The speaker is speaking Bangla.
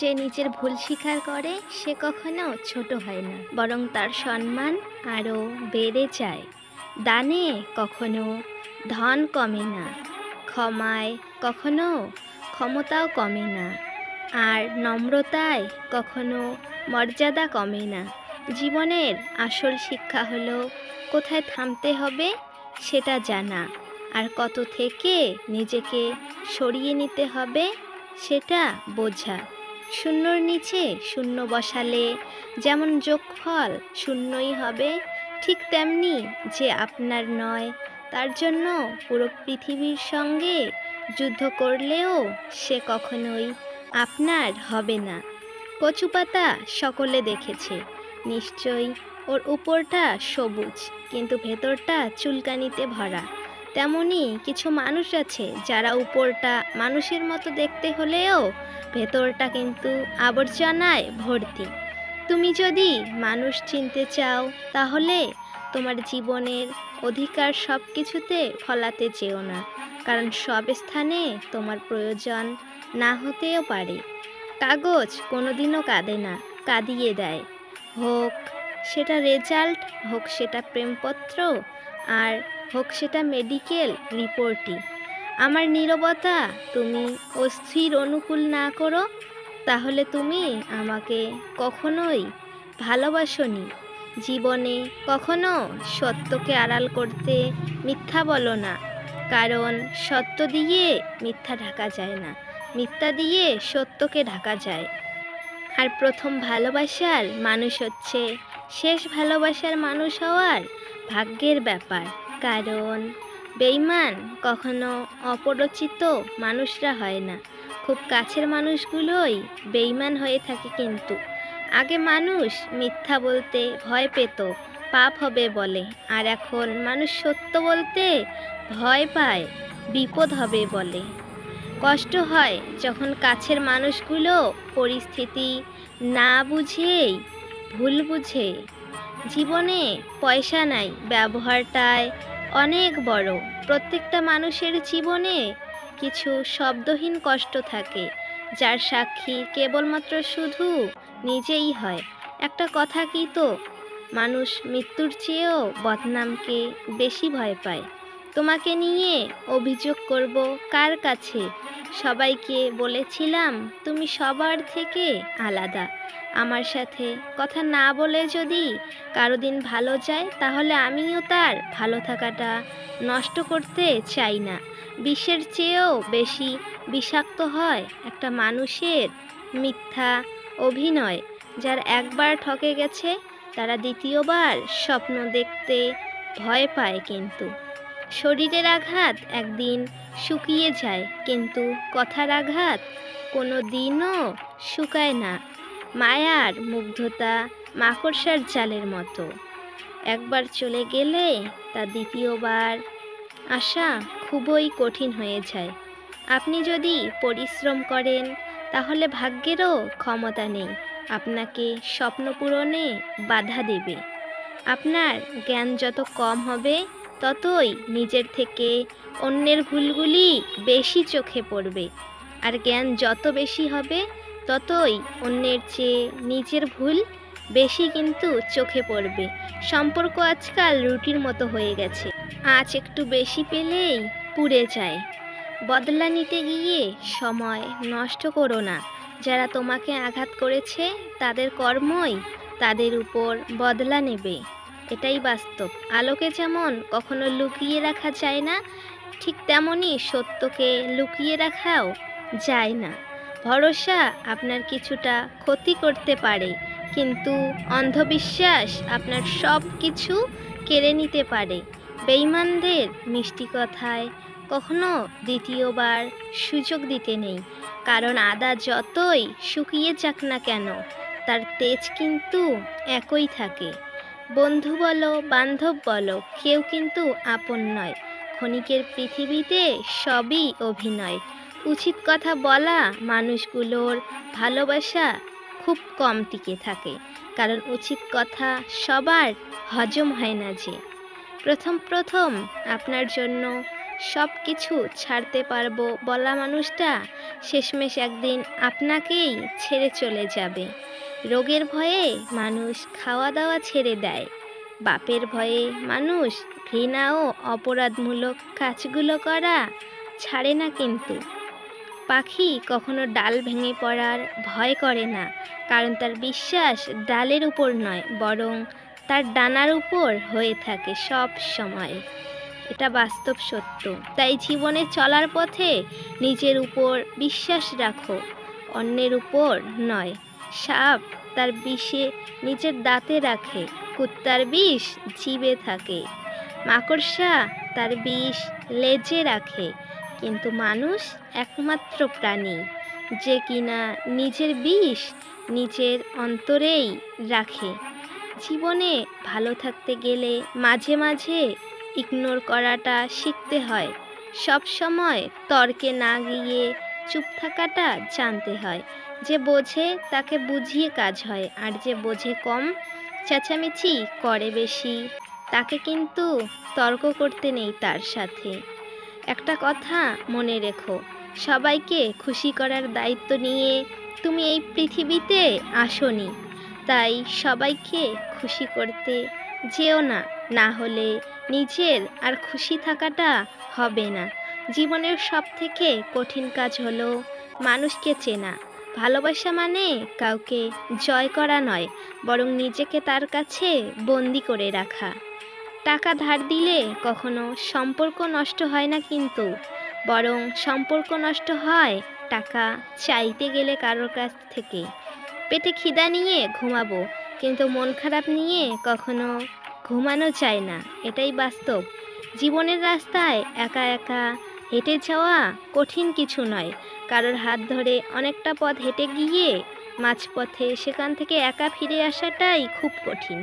যে নিজের ভুল স্বীকার করে সে কখনো ছোট হয় না, বরং তার সম্মান আরও বেড়ে যায়। দানে কখনো ধন কমে না, ক্ষমায় কখনো ক্ষমতাও কমে না, আর নম্রতায় কখনো মর্যাদা কমে না। জীবনের আসল শিক্ষা হলো কোথায় থামতে হবে সেটা জানা, আর কত থেকে নিজেকে সরিয়ে নিতে হবে সেটা বোঝা। শূন্যর নিচে শূন্য বসালে যেমন যোগফল শূন্যই হবে, ঠিক তেমনি যে আপনার নয় তার জন্য পুরো পৃথিবীর সঙ্গে যুদ্ধ করলেও সে কখনোই আপনার হবে না। কচু পাতা সকলে দেখেছে, নিশ্চয়ই ওর উপরটা সবুজ কিন্তু ভেতরটা চুলকানিতে ভরা। তেমনি কিছু মানুষ আছে যারা উপরটা মানুষের মতো দেখতে হলেও ভেতরটা কিন্তু আবর্জনায় ভর্তি। তুমি যদি মানুষ চিনতে চাও তাহলে তোমার জীবনের অধিকার সব কিছুতে ফলাতে চেও না, কারণ সব স্থানে তোমার প্রয়োজন না হতেও পারে। কাগজ কোনোদিনও কাঁদে না, কাঁদিয়ে দেয়। হোক সেটা রেজাল্ট, হোক সেটা প্রেমপত্র, আর হোক সেটা মেডিকেল রিপোর্টই। আমার নীরবতা তুমি অস্থির অনুকূল না করো, তাহলে তুমি আমাকে কখনোই ভালোবাসোনি। জীবনে কখনো সত্যকে আড়াল করতে মিথ্যা বলো না, কারণ সত্য দিয়ে মিথ্যা ঢাকা যায় না, মিথ্যা দিয়ে সত্যকে ঢাকা যায়। আর প্রথম ভালোবাসার মানুষ হচ্ছে শেষ ভালোবাসার মানুষ হওয়ার ভাগ্যের ব্যাপার। কারণ বেঈমান কখনো অপরিচিত মানুষরা হয় না, খুব কাছের মানুষগুলোই বেঈমান হয়ে থাকে। কিন্তু আগে মানুষ মিথ্যা বলতে ভয় পেত, পাপ হবে বলে, আর এখন মানুষ সত্য বলতে ভয় পায়, বিপদ হবে বলে। কষ্ট হয় যখন কাছের মানুষগুলো পরিস্থিতি না বুঝেই ভুল বুঝে। জীবনে পয়সা নাই, ব্যবহারটায় অনেক বড়। প্রত্যেকটা মানুষের জীবনে কিছু শব্দহীন কষ্ট থাকে, যার সাক্ষী কেবলমাত্র শুধু নিজেই হয়। একটা কথা কি তো, মানুষ মৃত্যুর চেয়েও বদনামকে বেশি ভয় পায়। তোমাকে নিয়ে অভিযোগ করব কার কাছে? সবাইকে বলেছিলাম তুমি সবার থেকে আলাদা। আমার সাথে কথা না বলে যদি কারো দিন ভালো যায়, তাহলে আমিও তার ভালো থাকাটা নষ্ট করতে চাই না। বিষের চেয়েও বেশি বিষাক্ত হয় একটা মানুষের মিথ্যা অভিনয়। যার একবার ঠকে গেছে তারা দ্বিতীয়বার স্বপ্ন দেখতে ভয় পায়। কিন্তু শরীরের আঘাত একদিন শুকিয়ে যায়, কিন্তু কথার আঘাত কোনো দিনও শুকায় না। মায়ার মুগ্ধতা মাকড়সার জালের মতো, একবার চলে গেলে তা দ্বিতীয়বার আসা খুবই কঠিন হয়ে যায়। আপনি যদি পরিশ্রম করেন তাহলে ভাগ্যেরও ক্ষমতা নেই আপনাকে স্বপ্ন পূরণে বাধা দেবে। আপনার জ্ঞান যত কম হবে ততই নিজের থেকে অন্যের ভুলগুলি বেশি চোখে পড়বে, আর জ্ঞান যত বেশি হবে ততই অন্যের চেয়ে নিজের ভুল বেশি কিন্তু চোখে পড়বে। সম্পর্ক আজকাল রুটির মতো হয়ে গেছে, আঁচ একটু বেশি পেলেই পুড়ে যায়। বদলা নিতে গিয়ে সময় নষ্ট করো না। যারা তোমাকে আঘাত করেছে তাদের কর্মই তাদের উপর বদলা নেবে, এটাই বাস্তব। আলোকে যেমন কখনো লুকিয়ে রাখা যায় না, ঠিক তেমনই সত্যকে লুকিয়ে রাখাও যায় না। ভরসা আপনার কিছুটা ক্ষতি করতে পারে, কিন্তু অন্ধবিশ্বাস আপনার সব কিছু কেড়ে নিতে পারে। বেঈমানদের মিষ্টি কথায় কখনো দ্বিতীয়বার সুযোগ দিতে নেই, কারণ আদা যতই শুকিয়ে যাক না কেন তার তেজ কিন্তু একই থাকে। বন্ধু বলো বান্ধব বলো, কেউ কিন্তু আপন নয়। ক্ষণিকের পৃথিবীতে সবই অভিনয়। উচিত কথা বলা মানুষগুলোর ভালোবাসা খুব কম টিকে থাকে, কারণ উচিত কথা সবার হজম হয় না। যে প্রথম প্রথম আপনার জন্য সব কিছু ছাড়তে পারবো বলা মানুষটা শেষমেশ একদিন আপনাকেই ছেড়ে চলে যাবে। রোগের ভয়ে মানুষ খাওয়া দাওয়া ছেড়ে দেয়, বাপের ভয়ে মানুষ ঘৃণা ও অপরাধমূলক কাজগুলো করা ছাড়ে না। কিন্তু পাখি কখনো ডাল ভেঙে পড়ার ভয় করে না, কারণ তার বিশ্বাস ডালের উপর নয়, বরং তার ডানার উপর হয়ে থাকে সব সময়। এটা বাস্তব সত্য। তাই জীবনে চলার পথে নিজের উপর বিশ্বাস রাখো, অন্যের উপর নয়। সাপ তার বিষে নিজের দাঁতে রাখে, কুত্তার বিষ জিভে থাকে, মাকড়সা তার বিষ লেজে রাখে, কিন্তু মানুষ একমাত্র প্রাণী যে কিনা নিজের বিষ নিজের অন্তরেই রাখে। জীবনে ভালো থাকতে গেলে মাঝে মাঝে ইগনোর করাটা শিখতে হয়। সব সময় তর্কে না গিয়ে চুপ থাকাটা জানতে হয়। যে বোঝে তাকে বুঝিয়ে কাজ হয়, আর যে বোঝে কম, চেঁচামেচি করে বেশি, তাকে কিন্তু তর্ক করতে নেই তার সাথে। একটা কথা মনে রেখো, সবাইকে খুশি করার দায়িত্ব নিয়ে তুমি এই পৃথিবীতে আসোনি। তাই সবাইকে খুশি করতে যেও না, না হলে নিজের আর খুশি থাকাটা হবে না। জীবনের সবথেকে কঠিন কাজ হলো মানুষকে চেনা। ভালোবাসা মানে কাউকে জয় করা নয়, বরং নিজেকে তার কাছে বন্দি করে রাখা। টাকা ধার দিলে কখনো সম্পর্ক নষ্ট হয় না, কিন্তু বরং সম্পর্ক নষ্ট হয় টাকা চাইতে গেলে কারোর কাছ থেকে। পেটে খিদা নিয়ে ঘুমাবো, কিন্তু মন খারাপ নিয়ে কখনো ঘুমানো যায় না, এটাই বাস্তব। জীবনের রাস্তায় একা একা হেঁটে যাওয়া কঠিন কিছু নয়, কারোর হাত ধরে অনেকটা পথ হেঁটে গিয়ে মাঝপথে সেখান থেকে একা ফিরে আসাটাই খুব কঠিন।